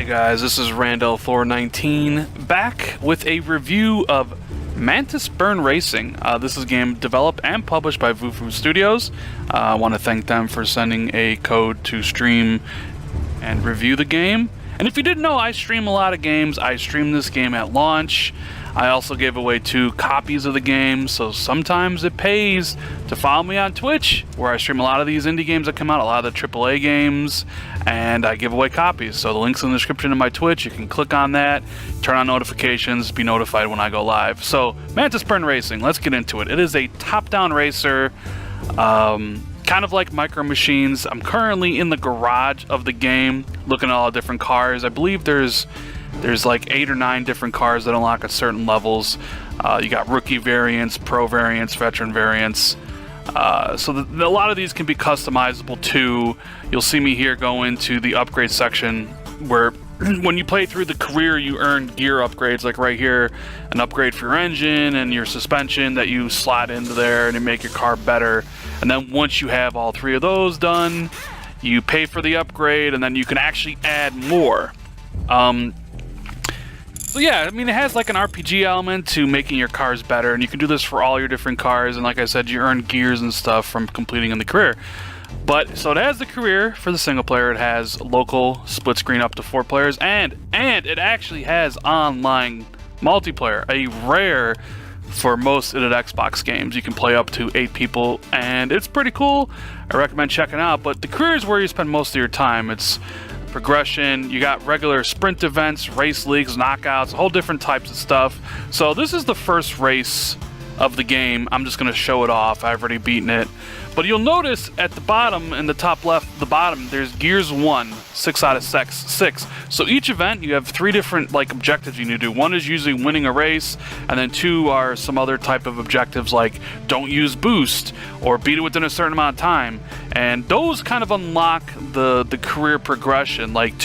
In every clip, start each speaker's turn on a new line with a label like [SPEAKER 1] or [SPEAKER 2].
[SPEAKER 1] Hey guys, this is Randall419 back with a review of Mantis Burn Racing. This is a game developed and published by Vufu Studios. I want to thank them for sending a code to stream and review the game. And if you didn't know, I stream a lot of games. I streamed this game at launch. I also gave away 2 copies of the game, so sometimes it pays to follow me on Twitch, where I stream a lot of these indie games that come out, a lot of the AAA games, and I give away copies. So the link's in the description of my Twitch. You can click on that, turn on notifications, be notified when I go live. So, Mantis Burn Racing, let's get into it. It is a top-down racer, kind of like Micro Machines. I'm currently in the garage of the game, looking at all the different cars. I believe there's like 8 or 9 different cars that unlock at certain levels. You got rookie variants, pro variants, veteran variants. So a lot of these can be customizable too. You'll see me here go into the upgrade section where when you play through the career, you earn gear upgrades, like right here, an upgrade for your engine and your suspension that you slot into there and you make your car better. And then once you have all 3 of those done, you pay for the upgrade and then you can actually add more. So yeah, I mean, it has like an RPG element to making your cars better, and you can do this for all your different cars, and like I said, you earn gears and stuff from completing in the career. But, so it has the career for the single player, it has local split screen up to 4 players, and it actually has online multiplayer, a rare for most of the Xbox games. You can play up to 8 people, and it's pretty cool. I recommend checking it out, but the career is where you spend most of your time. It's progression, you got regular sprint events, race leagues, knockouts, a whole different types of stuff. So this is the first race of the game. I'm just going to show it off. I've already beaten it. But you'll notice at the bottom, in the top left, the bottom, there's Gears 1, 6 out of 6. So each event, you have 3 different like objectives you need to do. 1 is usually winning a race, and then 2 are some other type of objectives like don't use boost, or beat it within a certain amount of time. And those kind of unlock the career progression. Like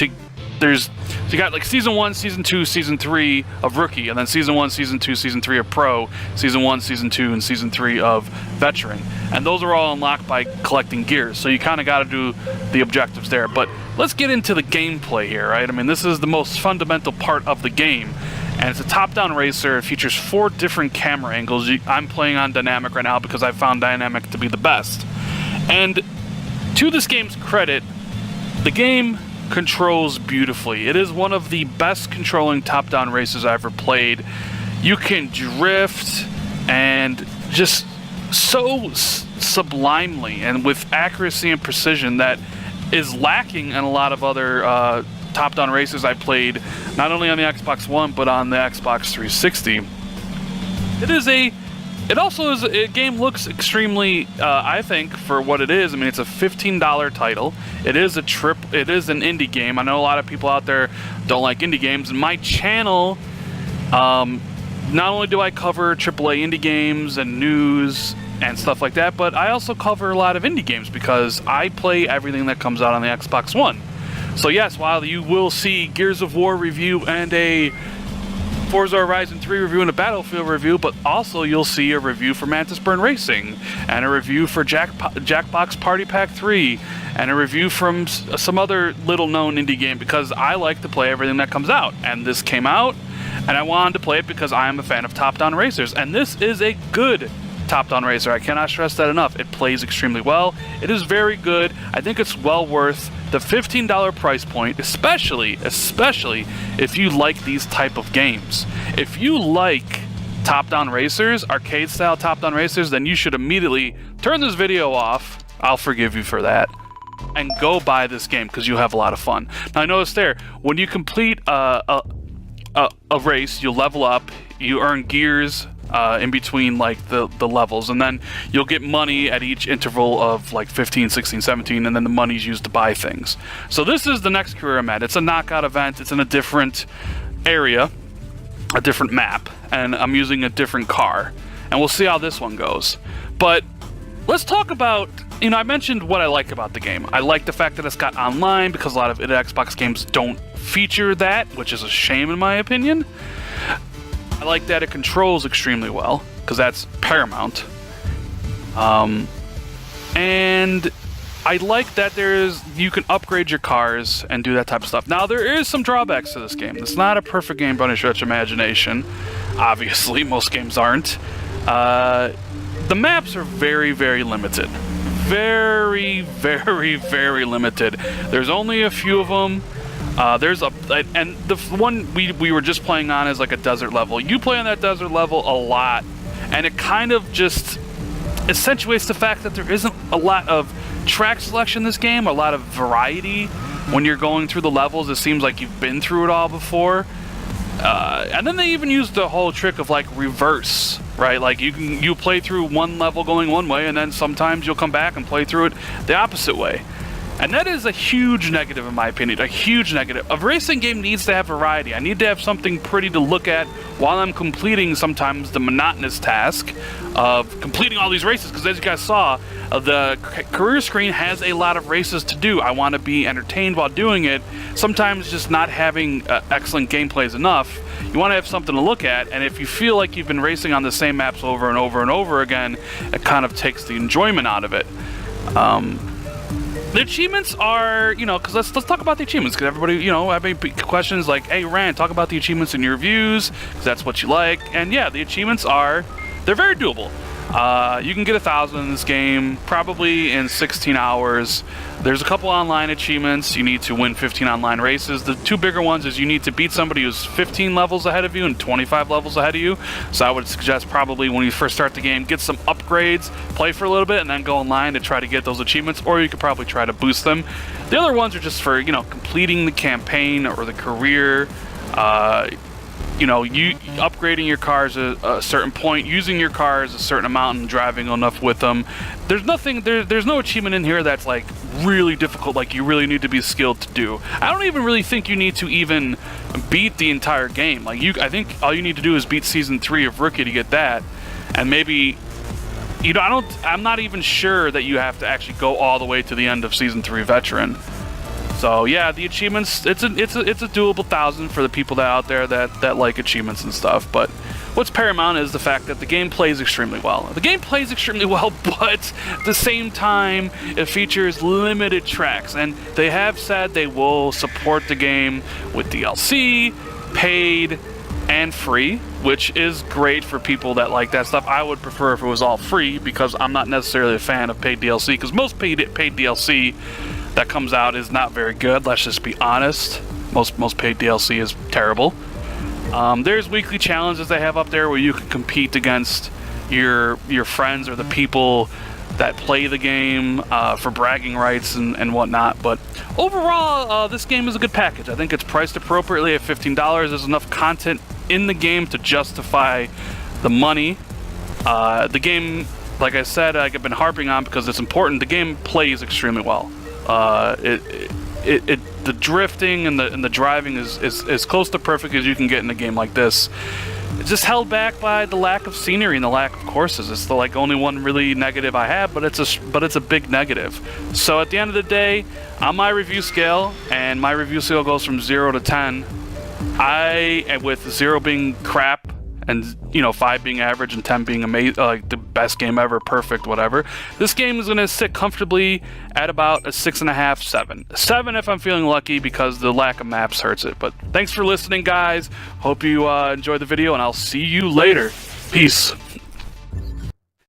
[SPEAKER 1] so you got like Season 1, Season 2, Season 3 of Rookie, and then Season 1, Season 2, Season 3 of Pro, Season 1, Season 2, and Season 3 of Veteran. And those are all unlocked by collecting gears, so you kind of got to do the objectives there. But let's get into the gameplay here, right? I mean, this is the most fundamental part of the game, and it's a top-down racer. It features 4 different camera angles. I'm playing on Dynamic right now because I found Dynamic to be the best. And to this game's credit, the game controls beautifully. It is one of the best controlling top-down races I ever played. You can drift and just so sublimely and with accuracy and precision that is lacking in a lot of other top-down races I played, not only on the Xbox One but on the Xbox 360. It also is a game looks extremely, I think, for what it is. I mean, it's a $15 title. It is an indie game. I know a lot of people out there don't like indie games. And my channel, not only do I cover AAA indie games and news and stuff like that, but I also cover a lot of indie games because I play everything that comes out on the Xbox One. So yes, while you will see Gears of War review and a Forza Horizon 3 review and a Battlefield review, but also you'll see a review for Mantis Burn Racing, and a review for Jackbox Party Pack 3, and a review from some other little-known indie game, because I like to play everything that comes out. And this came out, and I wanted to play it because I am a fan of top-down racers, and this is a good top-down racer. I cannot stress that enough. It plays extremely well. It is very good. I think it's well worth the $15 price point, especially if you like these type of games. If you like top-down racers, arcade-style top-down racers, then you should immediately turn this video off. I'll forgive you for that. And go buy this game because you have a lot of fun. Now, I noticed there, when you complete a race, you level up, you earn gears in between like the levels, and then you'll get money at each interval of like 15, 16, 17, and then the money's used to buy things. So this is the next career I'm at. It's a knockout event. It's in a different area, a different map, and I'm using a different car, and we'll see how this one goes. But let's talk about, I mentioned what I like about the game. I like the fact that it's got online, because a lot of Xbox games don't feature that, which is a shame in my opinion. I like that it controls extremely well, because that's paramount. And I like that you can upgrade your cars and do that type of stuff. Now, there is some drawbacks to this game. It's not a perfect game by any stretch of imagination. Obviously, most games aren't. The maps are very, very limited. Very, very, very limited. There's only a few of them. And the one we were just playing on is like a desert level. You play on that desert level a lot, and it kind of just accentuates the fact that there isn't a lot of track selection in this game, a lot of variety. When you're going through the levels, it seems like you've been through it all before. And then they even use the whole trick of like reverse, right? Like you play through one level going one way, and then sometimes you'll come back and play through it the opposite way. And that is a huge negative in my opinion, a huge negative. A racing game needs to have variety. I need to have something pretty to look at while I'm completing sometimes the monotonous task of completing all these races, because as you guys saw, the career screen has a lot of races to do. I want to be entertained while doing it. Sometimes just not having excellent gameplay is enough. You want to have something to look at, and if you feel like you've been racing on the same maps over and over and over again, it kind of takes the enjoyment out of it. The achievements are, because let's talk about the achievements, because everybody, having questions like, hey, Rand, talk about the achievements in your reviews, because that's what you like. And yeah, the achievements they're very doable. You can get 1,000 in this game, probably in 16 hours. There's a couple online achievements. You need to win 15 online races. The two bigger ones is you need to beat somebody who's 15 levels ahead of you and 25 levels ahead of you. So I would suggest probably when you first start the game, get some upgrades, play for a little bit, and then go online to try to get those achievements, or you could probably try to boost them. The other ones are just for, completing the campaign or the career, you upgrading your cars at a certain point, using your cars a certain amount and driving enough with them. There's no achievement in here that's like really difficult, like you really need to be skilled to do. I don't even really think you need to even beat the entire game. Like I think all you need to do is beat season 3 of Rookie to get that, and maybe I'm not even sure that you have to actually go all the way to the end of season 3 Veteran. So yeah, the achievements, it's a doable 1,000 for the people out there that like achievements and stuff. But what's paramount is the fact that the game plays extremely well. The game plays extremely well, but at the same time, it features limited tracks, and they have said they will support the game with DLC, paid, and free, which is great for people that like that stuff. I would prefer if it was all free, because I'm not necessarily a fan of paid DLC, because most paid DLC that comes out is not very good. Let's just be honest. Most paid DLC is terrible. There's weekly challenges they have up there where you can compete against your friends or the people that play the game for bragging rights and whatnot. But overall, this game is a good package. I think it's priced appropriately at $15. There's enough content in the game to justify the money. The game, like I said, I've been harping on because it's important. The game plays extremely well. The drifting and the driving is as close to perfect as you can get in a game like this. It's just held back by the lack of scenery and the lack of courses. It's the only one really negative I have, but it's a big negative. So at the end of the day, on my review scale, and my review scale goes from 0 to 10, with 0 being crap, and 5 being average and 10 being amazing, like the best game ever, perfect, whatever. This game is going to sit comfortably at about a 6.5, 7. 7 if I'm feeling lucky, because the lack of maps hurts it. But thanks for listening, guys. Hope you enjoyed the video, and I'll see you later. Peace.